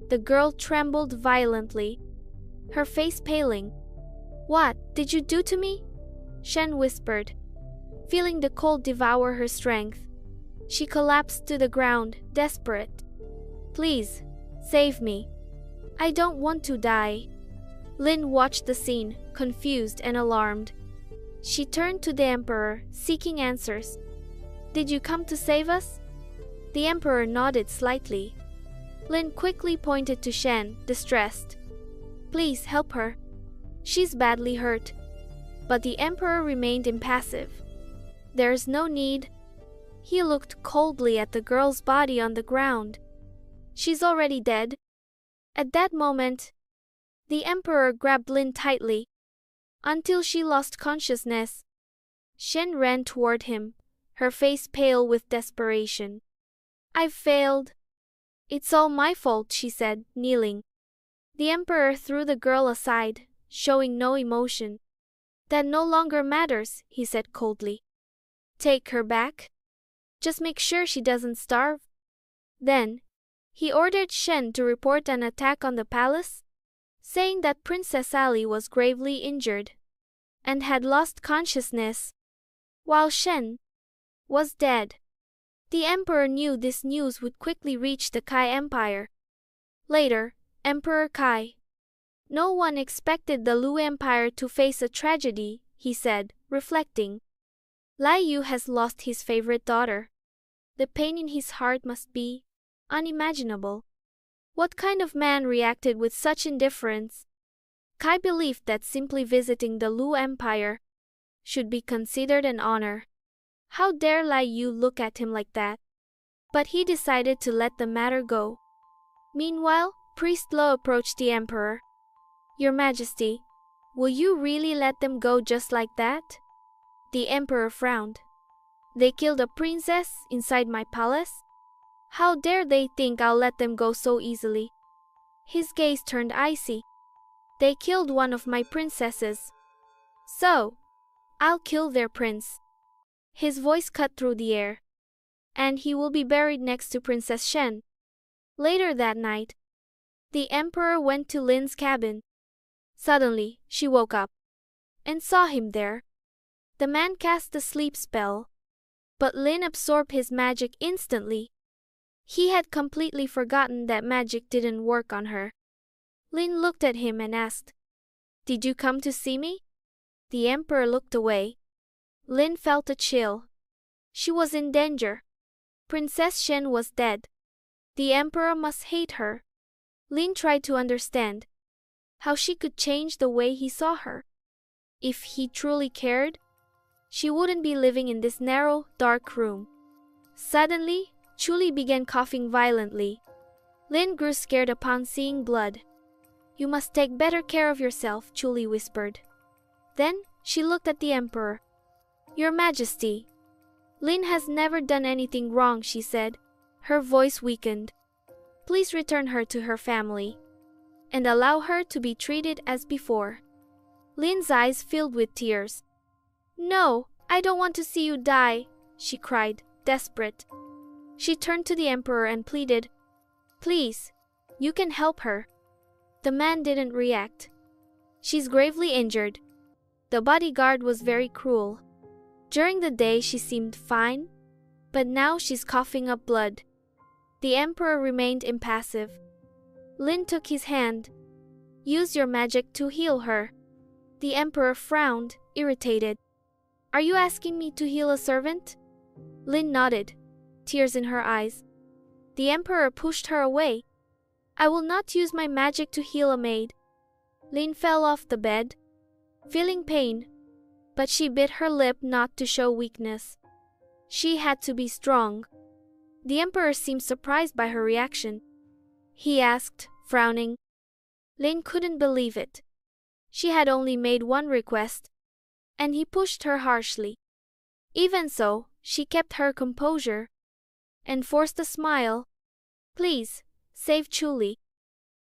The girl trembled violently, her face paling. "What did you do to me?" Shen whispered, feeling the cold devour her strength. She collapsed to the ground, desperate. "Please, save me. I don't want to die." Liin watched the scene, confused and alarmed. She turned to the emperor, seeking answers. "Did you come to save us?" The emperor nodded slightly. Liin quickly pointed to Shen, distressed. "Please help her. She's badly hurt." But the emperor remained impassive. "There's no need." He looked coldly at the girl's body on the ground. "She's already dead." At that moment, the emperor grabbed Liin tightly, until she lost consciousness. Shen ran toward him, her face pale with desperation. "I've failed. It's all my fault," she said, kneeling. The emperor threw the girl aside, showing no emotion. "That no longer matters," he said coldly. "Take her back. Just make sure she doesn't starve." Then, he ordered Shen to report an attack on the palace, saying that Princess Ali was gravely injured and had lost consciousness, while Shen was dead. The emperor knew this news would quickly reach the Kai Empire. Later, Emperor Kai. "No one expected the Lu Empire to face a tragedy," he said, reflecting. "Laiu has lost his favorite daughter. The pain in his heart must be unimaginable. What kind of man reacted with such indifference?" Kai believed that simply visiting the Lu Empire should be considered an honor. How dare Laiu look at him like that? But he decided to let the matter go. Meanwhile, Priest Lo approached the emperor. "Your Majesty, will you really let them go just like that?" The emperor frowned. "They killed a princess inside my palace? How dare they think I'll let them go so easily?" His gaze turned icy. "They killed one of my princesses. So, I'll kill their prince." His voice cut through the air. "And he will be buried next to Princess Shen." Later that night, the emperor went to Lin's cabin. Suddenly, she woke up and saw him there. The man cast the sleep spell, but Liin absorbed his magic instantly. He had completely forgotten that magic didn't work on her. Liin looked at him and asked, "Did you come to see me?" The emperor looked away. Liin felt a chill. She was in danger. Princess Shen was dead. The emperor must hate her. Liin tried to understand how she could change the way he saw her. If he truly cared, she wouldn't be living in this narrow, dark room. Suddenly, Chuli began coughing violently. Liin grew scared upon seeing blood. "You must take better care of yourself," Chuli whispered. Then, she looked at the emperor. "Your Majesty, Liin has never done anything wrong," she said. Her voice weakened. "Please return her to her family, and allow her to be treated as before." Lin's eyes filled with tears. "No, I don't want to see you die," she cried, desperate. She turned to the emperor and pleaded, "Please, you can help her." The man didn't react. "She's gravely injured." The bodyguard was very cruel. During the day she seemed fine, but now she's coughing up blood. The emperor remained impassive. Liin took his hand. "Use your magic to heal her." The emperor frowned, irritated. "Are you asking me to heal a servant?" Liin nodded, tears in her eyes. The emperor pushed her away. "I will not use my magic to heal a maid." Liin fell off the bed, feeling pain, but she bit her lip not to show weakness. She had to be strong. The emperor seemed surprised by her reaction. He asked, frowning. Liin couldn't believe it. She had only made one request, and he pushed her harshly. Even so, she kept her composure and forced a smile. "Please, save Chuli."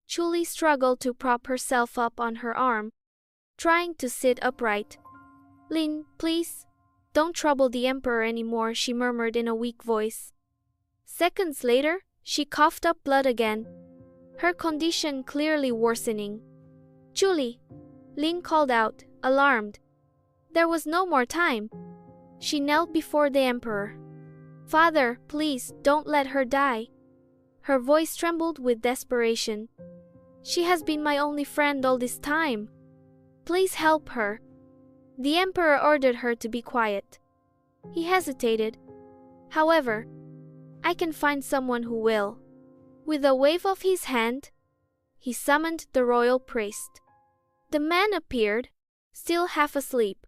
Chuli struggled to prop herself up on her arm, trying to sit upright. "Liin, please, don't trouble the emperor anymore," she murmured in a weak voice. Seconds later, she coughed up blood again, her condition clearly worsening. "Chuli!" Liin called out, alarmed. There was no more time. She knelt before the emperor. "Father, please, don't let her die." Her voice trembled with desperation. "She has been my only friend all this time. Please help her." The emperor ordered her to be quiet. He hesitated. "However, I can find someone who will." With a wave of his hand, he summoned the royal priest. The man appeared, still half asleep.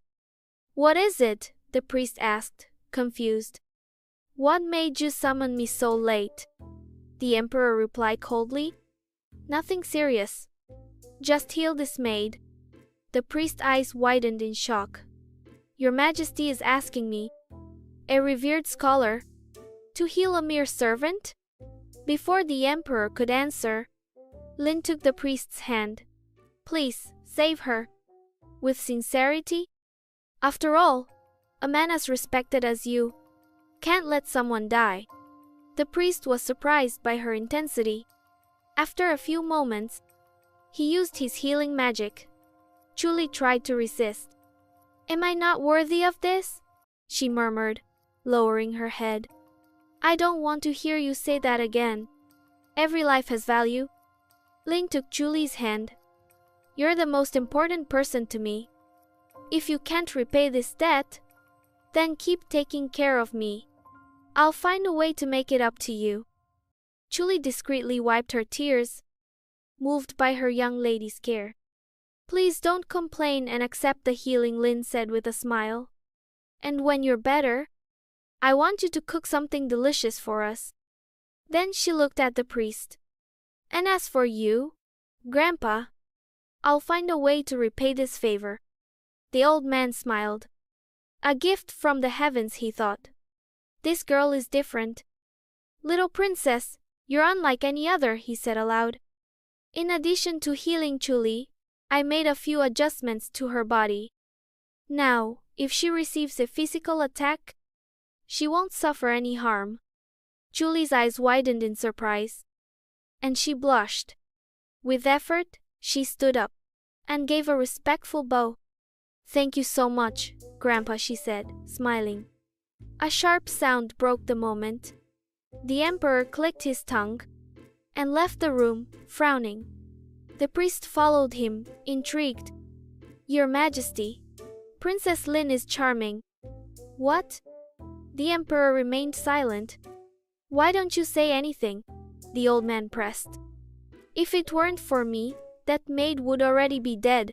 "What is it?" the priest asked, confused. "What made you summon me so late?" The emperor replied coldly. "Nothing serious. Just heal this maid." The priest's eyes widened in shock. "Your Majesty is asking me, a revered scholar, to heal a mere servant?" Before the emperor could answer, Liin took the priest's hand. "Please, save her." With sincerity. "After all, a man as respected as you can't let someone die." The priest was surprised by her intensity. After a few moments, he used his healing magic. Chuli tried to resist. "Am I not worthy of this?" she murmured, lowering her head. "I don't want to hear you say that again. Every life has value." Liin took Chuli's hand. "You're the most important person to me. If you can't repay this debt, then keep taking care of me. I'll find a way to make it up to you." Chuli discreetly wiped her tears, moved by her young lady's care. "Please don't complain and accept the healing," Liin said with a smile. "And when you're better, I want you to cook something delicious for us." Then she looked at the priest. "And as for you, Grandpa, I'll find a way to repay this favor." The old man smiled. A gift from the heavens, he thought. This girl is different. "Little princess, you're unlike any other," he said aloud. "In addition to healing Chuli, I made a few adjustments to her body. Now, if she receives a physical attack, she won't suffer any harm." Chuli's eyes widened in surprise, and she blushed. With effort, she stood up and gave a respectful bow. "Thank you so much, Grandpa," she said, smiling. A sharp sound broke the moment. The emperor clicked his tongue and left the room, frowning. The priest followed him, intrigued. "Your Majesty, Princess Liin is charming." "What?" The emperor remained silent. "Why don't you say anything?" the old man pressed. "If it weren't for me, that maid would already be dead.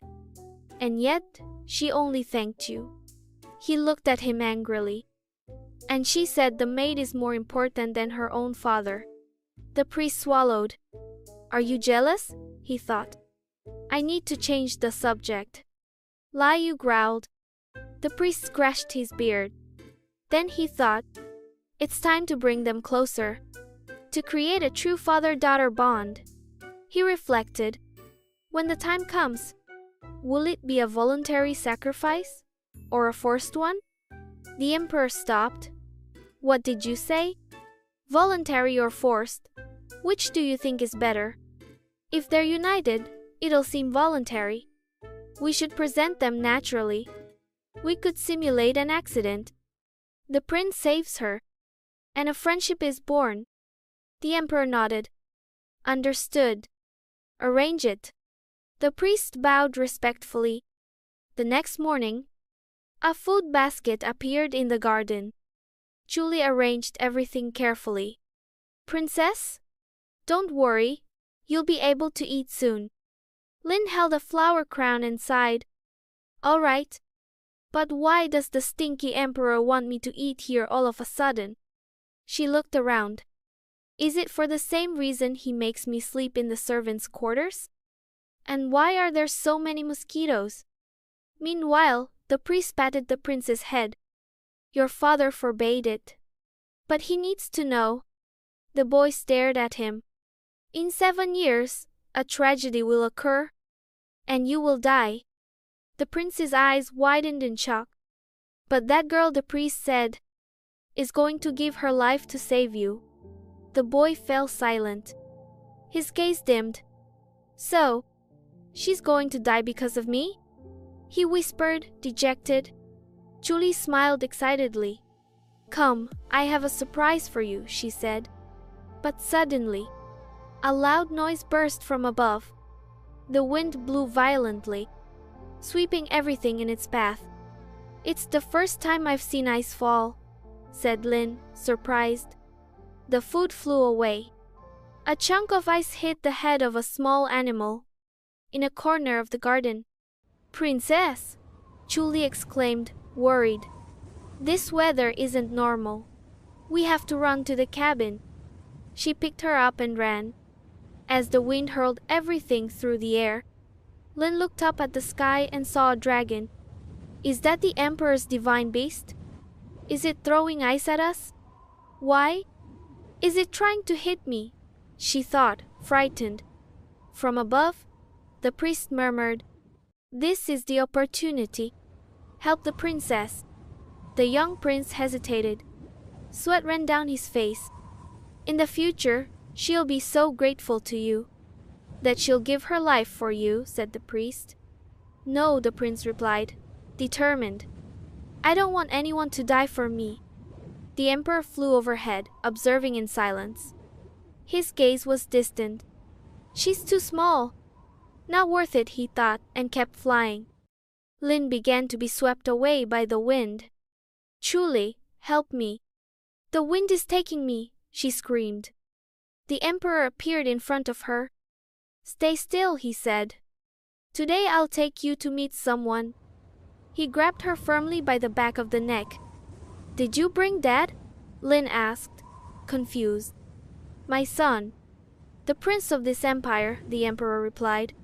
And yet, she only thanked you." He looked at him angrily. And she said the maid is more important than her own father. The priest swallowed. Are you jealous? He thought. I need to change the subject. Laiu growled. The priest scratched his beard. Then he thought, it's time to bring them closer. To create a true father-daughter bond. He reflected. When the time comes, will it be a voluntary sacrifice? Or a forced one? The emperor stopped. What did you say? Voluntary or forced? Which do you think is better? If they're united, it'll seem voluntary. We should present them naturally. We could simulate an accident. The prince saves her, and a friendship is born. The emperor nodded. Understood. Arrange it. The priest bowed respectfully. The next morning, a food basket appeared in the garden. Julie arranged everything carefully. Princess? Don't worry, you'll be able to eat soon. Liin held a flower crown and sighed. All right. But why does the stinky emperor want me to eat here all of a sudden? She looked around. Is it for the same reason he makes me sleep in the servants' quarters? And why are there so many mosquitoes? Meanwhile, the priest patted the prince's head. Your father forbade it. But he needs to know. The boy stared at him. In 7 years, a tragedy will occur, and you will die. The prince's eyes widened in shock. But that girl, the priest said, is going to give her life to save you. The boy fell silent. His gaze dimmed. So, she's going to die because of me? He whispered, dejected. Julie smiled excitedly. Come, I have a surprise for you, she said. But suddenly, a loud noise burst from above. The wind blew violently, sweeping everything in its path. It's the first time I've seen ice fall, said Liin, surprised. The food flew away. A chunk of ice hit the head of a small animal in a corner of the garden. Princess! Julie exclaimed, worried. This weather isn't normal. We have to run to the cabin. She picked her up and ran. As the wind hurled everything through the air, Liin looked up at the sky and saw a dragon. Is that the emperor's divine beast? Is it throwing ice at us? Why? Is it trying to hit me? She thought, frightened. From above, the priest murmured, This is the opportunity. Help the princess. The young prince hesitated. Sweat ran down his face. In the future, she'll be so grateful to you. That she'll give her life for you, said the priest. No, the prince replied, determined. I don't want anyone to die for me. The emperor flew overhead, observing in silence. His gaze was distant. She's too small. Not worth it, he thought, and kept flying. Liin began to be swept away by the wind. Julie, help me. The wind is taking me, she screamed. The emperor appeared in front of her. Stay still, he said. Today I'll take you to meet someone. He grabbed her firmly by the back of the neck. Did you bring Dad? Liin asked, confused. My son. The prince of this empire, the emperor replied.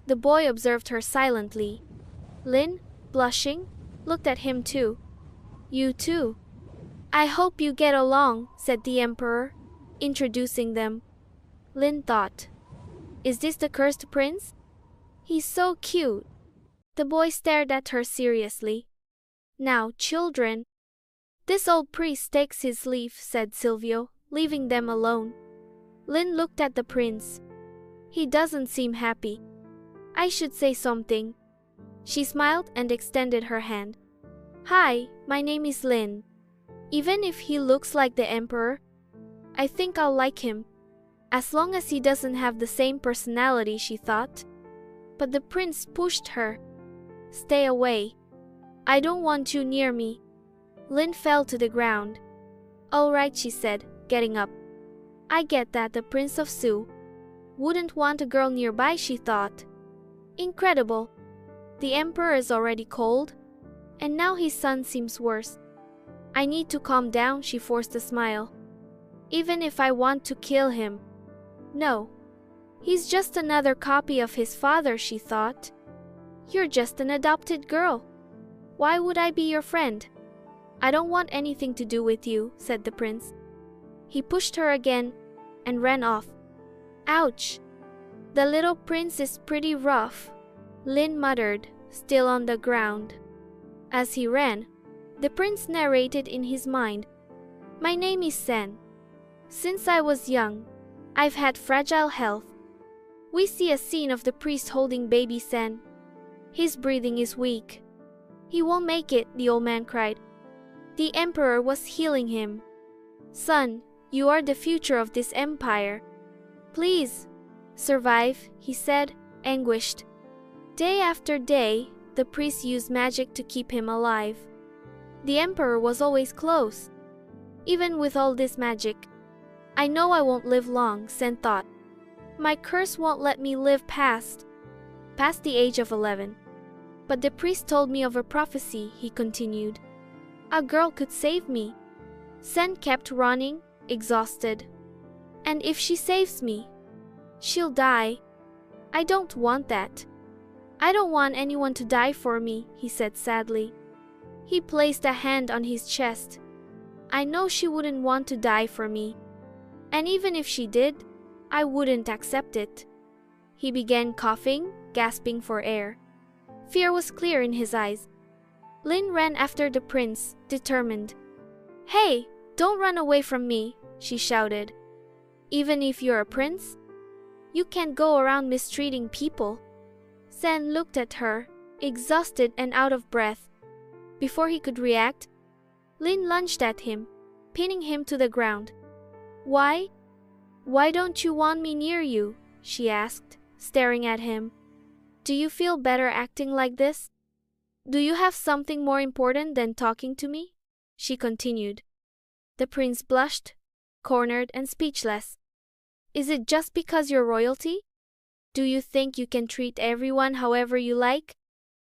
The boy observed her silently. Liin, blushing, looked at him too. You too. I hope you get along, said the emperor, introducing them. Liin thought. Is this the cursed prince? He's so cute. The boy stared at her seriously. Now, children. This old priest takes his leave, said Silvio, leaving them alone. Liin looked at the prince. He doesn't seem happy. I should say something. She smiled and extended her hand. Hi, my name is Liin. Even if he looks like the emperor, I think I'll like him. As long as he doesn't have the same personality, she thought. But the prince pushed her. Stay away. I don't want you near me. Liin fell to the ground. All right, she said, getting up. I get that the Prince of Su wouldn't want a girl nearby, she thought. Incredible. The emperor is already cold, and now his son seems worse. I need to calm down, she forced a smile. Even if I want to kill him. No. He's just another copy of his father, she thought. You're just an adopted girl. Why would I be your friend? I don't want anything to do with you, said the prince. He pushed her again and ran off. Ouch! The little prince is pretty rough, Liin muttered, still on the ground. As he ran, the prince narrated in his mind. My name is Sen. Since I was young, I've had fragile health. We see a scene of the priest holding baby Sen. His breathing is weak. He won't make it, the old man cried. The emperor was healing him. Son, you are the future of this empire. Please, survive, he said, anguished. Day after day, the priest used magic to keep him alive. The emperor was always close. Even with all this magic, I know I won't live long, Sen thought. My curse won't let me live past the age of 11. But the priest told me of a prophecy, he continued. A girl could save me. Sen kept running, exhausted. And if she saves me, she'll die. I don't want that. I don't want anyone to die for me, he said sadly. He placed a hand on his chest. I know she wouldn't want to die for me. And even if she did, I wouldn't accept it. He began coughing, gasping for air. Fear was clear in his eyes. Liin ran after the prince, determined. Hey, don't run away from me, she shouted. Even if you're a prince, you can't go around mistreating people. Sen looked at her, exhausted and out of breath. Before he could react, Liin lunged at him, pinning him to the ground. Why? Why don't you want me near you? She asked, staring at him. Do you feel better acting like this? Do you have something more important than talking to me? She continued. The prince blushed, cornered and speechless. Is it just because you're royalty? Do you think you can treat everyone however you like?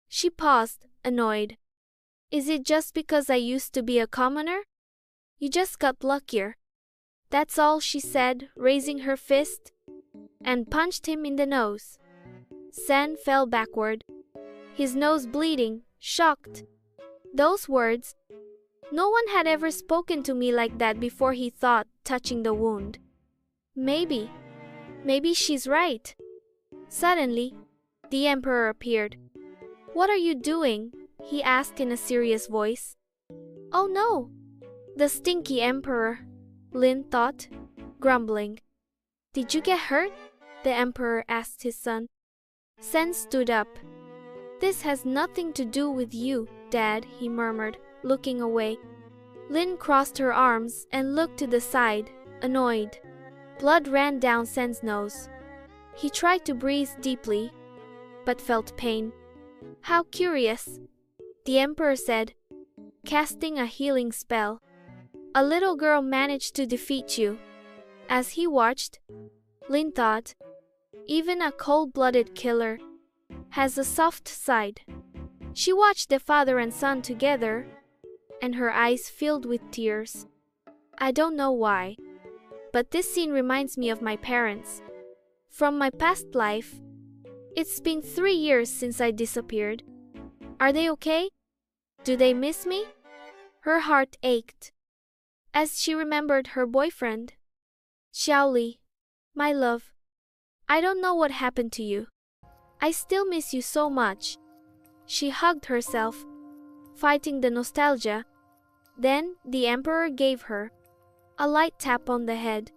She paused, annoyed. Is it just because I used to be a commoner? You just got luckier. That's all, she said, raising her fist, and punched him in the nose. Sen fell backward, his nose bleeding, shocked. Those words, no one had ever spoken to me like that before, he thought, touching the wound. Maybe she's right. Suddenly, the emperor appeared. What are you doing? He asked in a serious voice. Oh no! The stinky emperor, Liin thought, grumbling. Did you get hurt? The emperor asked his son. Sen stood up. This has nothing to do with you, Dad, he murmured, looking away. Liin crossed her arms and looked to the side, annoyed. Blood ran down Sen's nose. He tried to breathe deeply, but felt pain. How curious, the emperor said, casting a healing spell. A little girl managed to defeat you. As he watched, Liin thought, even a cold-blooded killer has a soft side. She watched the father and son together, and her eyes filled with tears. I don't know why, but this scene reminds me of my parents. From my past life. It's been 3 years since I disappeared. Are they okay? Do they miss me? Her heart ached as she remembered her boyfriend. Xiaoli, my love, I don't know what happened to you. I still miss you so much. She hugged herself, fighting the nostalgia. Then the emperor gave her a light tap on the head.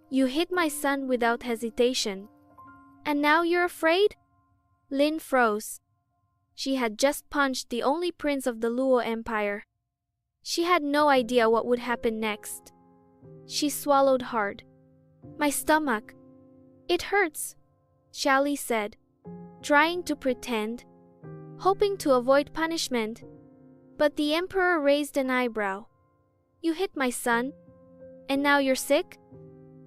You hit my son without hesitation. And now you're afraid? Liin froze. She had just punched the only prince of the Luo Empire. She had no idea what would happen next. She swallowed hard. My stomach. It hurts, Xiaoli said, trying to pretend, hoping to avoid punishment. But the emperor raised an eyebrow. You hit my son? And now you're sick?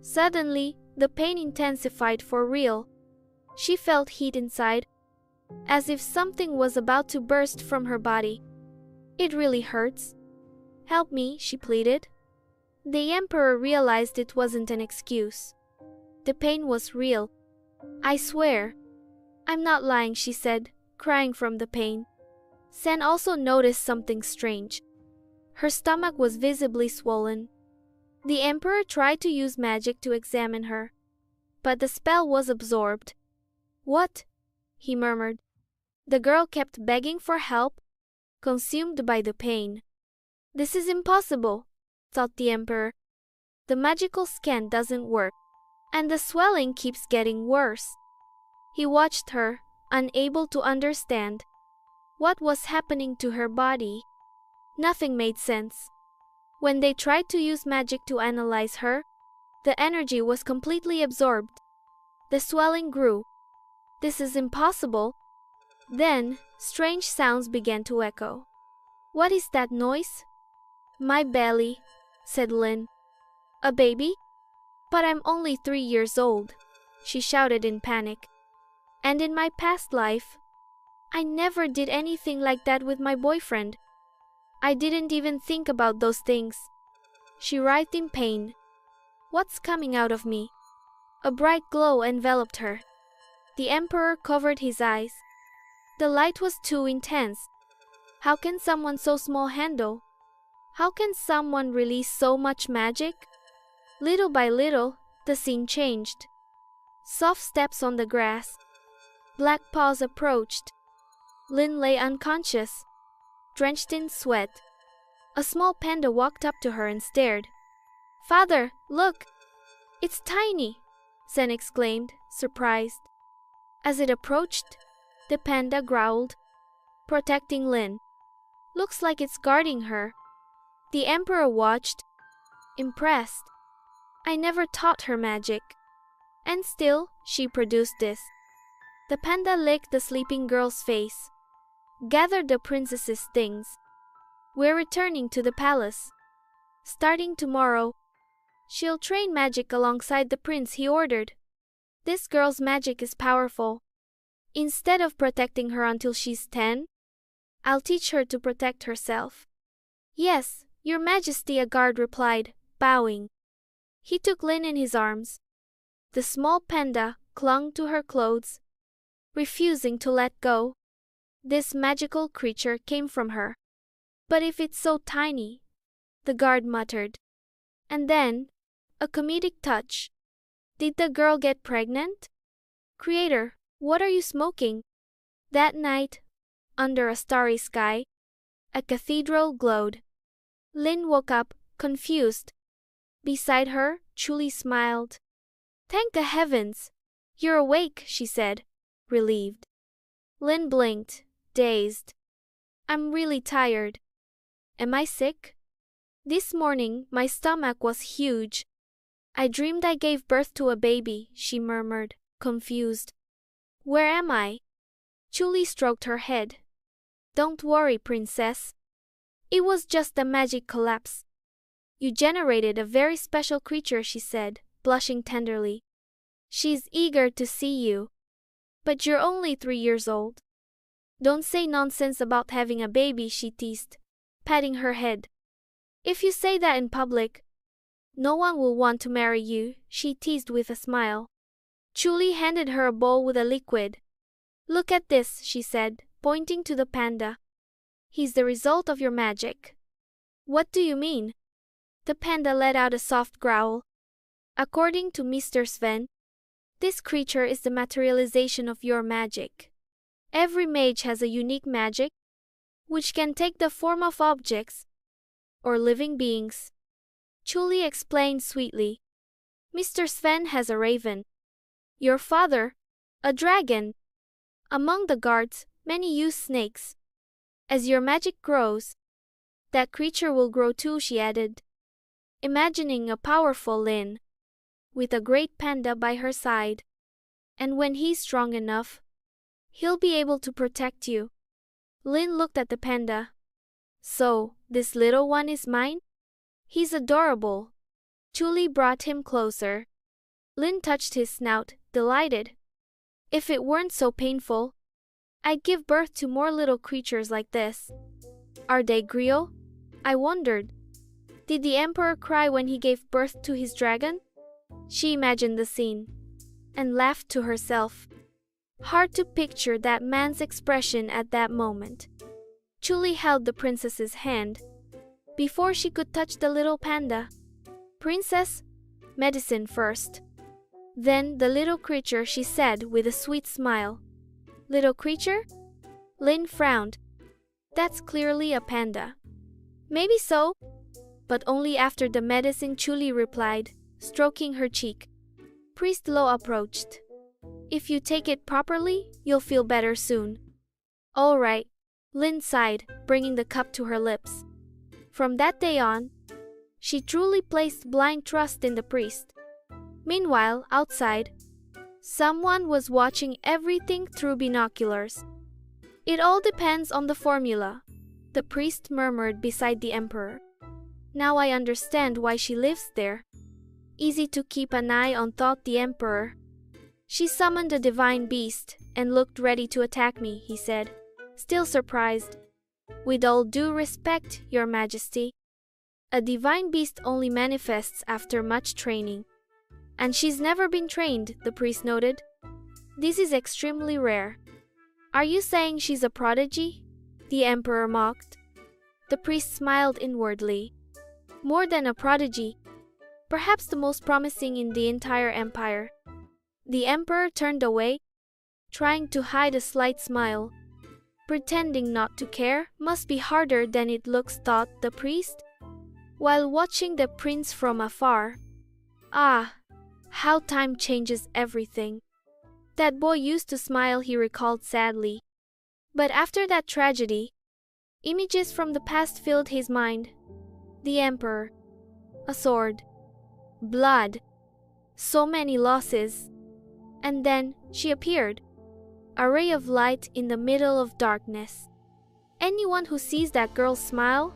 Suddenly, the pain intensified for real. She felt heat inside, as if something was about to burst from her body. It really hurts. Help me, she pleaded. The emperor realized it wasn't an excuse. The pain was real. I swear. I'm not lying, she said, crying from the pain. Sen also noticed something strange. Her stomach was visibly swollen. The emperor tried to use magic to examine her, but the spell was absorbed. What? He murmured. The girl kept begging for help, consumed by the pain. This is impossible, thought the emperor. The magical scan doesn't work, and the swelling keeps getting worse. He watched her, unable to understand what was happening to her body. Nothing made sense. When they tried to use magic to analyze her, the energy was completely absorbed. The swelling grew. This is impossible. Then, strange sounds began to echo. What is that noise? My belly, said Liin. A baby? But I'm only 3 years old, she shouted in panic. And in my past life, I never did anything like that with my boyfriend. I didn't even think about those things. She writhed in pain. What's coming out of me? A bright glow enveloped her. The emperor covered his eyes. The light was too intense. How can someone so small handle? How can someone release so much magic? Little by little, the scene changed. Soft steps on the grass. Black paws approached. Liin lay unconscious, drenched in sweat. A small panda walked up to her and stared. Father, look! It's tiny, Sen exclaimed, surprised. As it approached, the panda growled, protecting Liin. Looks like it's guarding her. The emperor watched, impressed. I never taught her magic. And still, she produced this. The panda licked the sleeping girl's face, gathered the princess's things. We're returning to the palace. Starting tomorrow, she'll train magic alongside the prince, he ordered. This girl's magic is powerful. Instead of protecting her until she's 10, I'll teach her to protect herself. Yes, Your Majesty, a guard replied, bowing. He took Liin in his arms. The small panda clung to her clothes, refusing to let go. This magical creature came from her. But if it's so tiny, the guard muttered. And then, a comedic touch. Did the girl get pregnant? Creator, what are you smoking? That night, under a starry sky, a cathedral glowed. Liin woke up, confused. Beside her, Chuli smiled. Thank the heavens! You're awake, she said, relieved. Liin blinked, dazed. I'm really tired. Am I sick? This morning, my stomach was huge. I dreamed I gave birth to a baby, she murmured, confused. Where am I? Chuli stroked her head. Don't worry, princess. It was just a magic collapse. You generated a very special creature, she said, blushing tenderly. She's eager to see you. But you're only 3 years old. Don't say nonsense about having a baby, she teased, patting her head. If you say that in public, no one will want to marry you, she teased with a smile. Chuli handed her a bowl with a liquid. Look at this, she said, pointing to the panda. He's the result of your magic. What do you mean? The panda let out a soft growl. According to Mr. Sven, this creature is the materialization of your magic. Every mage has a unique magic, which can take the form of objects or living beings. Chuli explained sweetly. Mr. Sven has a raven. Your father, a dragon. Among the guards, many use snakes. As your magic grows, that creature will grow too, she added, imagining a powerful Liin, with a great panda by her side. And when he's strong enough, he'll be able to protect you. Liin looked at the panda. So, this little one is mine? He's adorable. Chuli brought him closer. Liin touched his snout, delighted. If it weren't so painful, I'd give birth to more little creatures like this. Are they griot? I wondered. Did the emperor cry when he gave birth to his dragon? She imagined the scene and laughed to herself. Hard to picture that man's expression at that moment. Chuli held the princess's hand before she could touch the little panda. Princess, medicine first. Then the little creature, she said with a sweet smile. Little creature? Liin frowned. That's clearly a panda. Maybe so, but only after the medicine, Chuli replied, stroking her cheek. Priest Lo approached. If you take it properly, you'll feel better soon. All right, Liin sighed, bringing the cup to her lips. From that day on, she truly placed blind trust in the priest. Meanwhile, outside, someone was watching everything through binoculars. It all depends on the formula, the priest murmured beside the emperor. Now I understand why she lives there. Easy to keep an eye on, thought the emperor. She summoned a divine beast and looked ready to attack me, he said, still surprised. With all due respect, Your Majesty, a divine beast only manifests after much training. And she's never been trained, the priest noted. This is extremely rare. Are you saying she's a prodigy? The emperor mocked. The priest smiled inwardly. More than a prodigy, perhaps the most promising in the entire empire. The emperor turned away, trying to hide a slight smile. Pretending not to care must be harder than it looks, thought the priest, while watching the prince from afar. Ah, how time changes everything. That boy used to smile, he recalled sadly. But after that tragedy, images from the past filled his mind. The emperor, a sword, blood, so many losses. And then she appeared, a ray of light in the middle of darkness. Anyone who sees that girl smile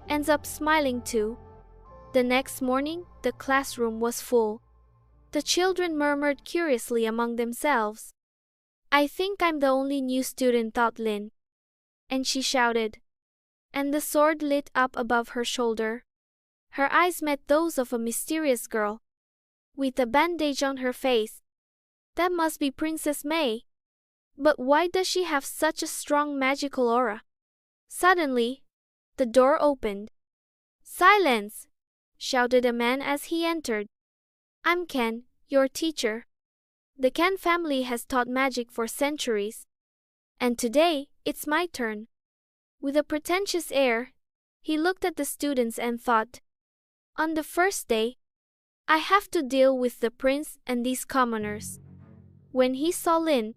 ends up smiling too. The next morning, the classroom was full. The children murmured curiously among themselves. I think I'm the only new student, thought Liin. And she shouted. And the sword lit up above her shoulder. Her eyes met those of a mysterious girl, with a bandage on her face. That must be Princess May. But why does she have such a strong magical aura? Suddenly, the door opened. Silence! Shouted a man as he entered. I'm Ken, your teacher. The Ken family has taught magic for centuries. And today, it's my turn. With a pretentious air, he looked at the students and thought, on the first day, I have to deal with the prince and these commoners. When he saw Liin,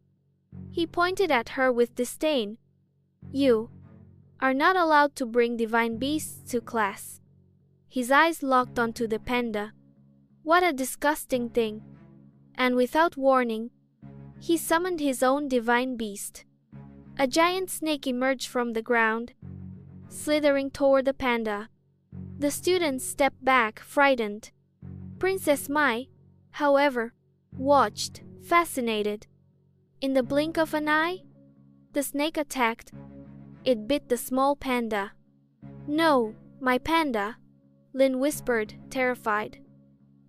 he pointed at her with disdain. You are not allowed to bring divine beasts to class. His eyes locked onto the panda. What a disgusting thing. And without warning, he summoned his own divine beast. A giant snake emerged from the ground, slithering toward the panda. The students stepped back, frightened. Princess Mai, however, watched, fascinated. In the blink of an eye, the snake attacked. It bit the small panda. No, my panda, Liin whispered, terrified.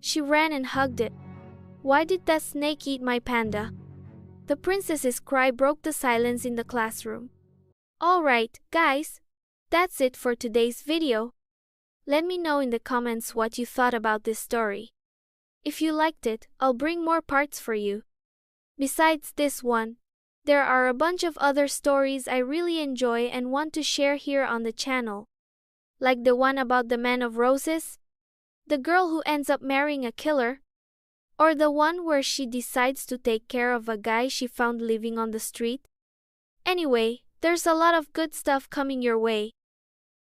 She ran and hugged it. Why did that snake eat my panda? The princess's cry broke the silence in the classroom. Alright, guys, that's it for today's video. Let me know in the comments what you thought about this story. If you liked it, I'll bring more parts for you. Besides this one, there are a bunch of other stories I really enjoy and want to share here on the channel. Like the one about the Man of Roses, the girl who ends up marrying a killer, or the one where she decides to take care of a guy she found living on the street. Anyway, there's a lot of good stuff coming your way.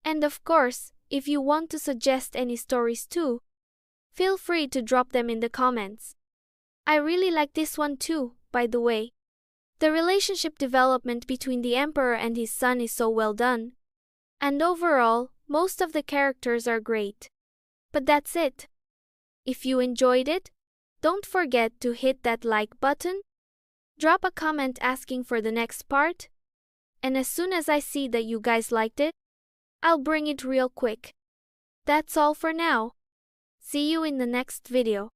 And of course, if you want to suggest any stories too, feel free to drop them in the comments. I really like this one too, by the way. The relationship development between the emperor and his son is so well done. And overall, most of the characters are great. But that's it. If you enjoyed it, don't forget to hit that like button, drop a comment asking for the next part, and as soon as I see that you guys liked it, I'll bring it real quick. That's all for now. See you in the next video.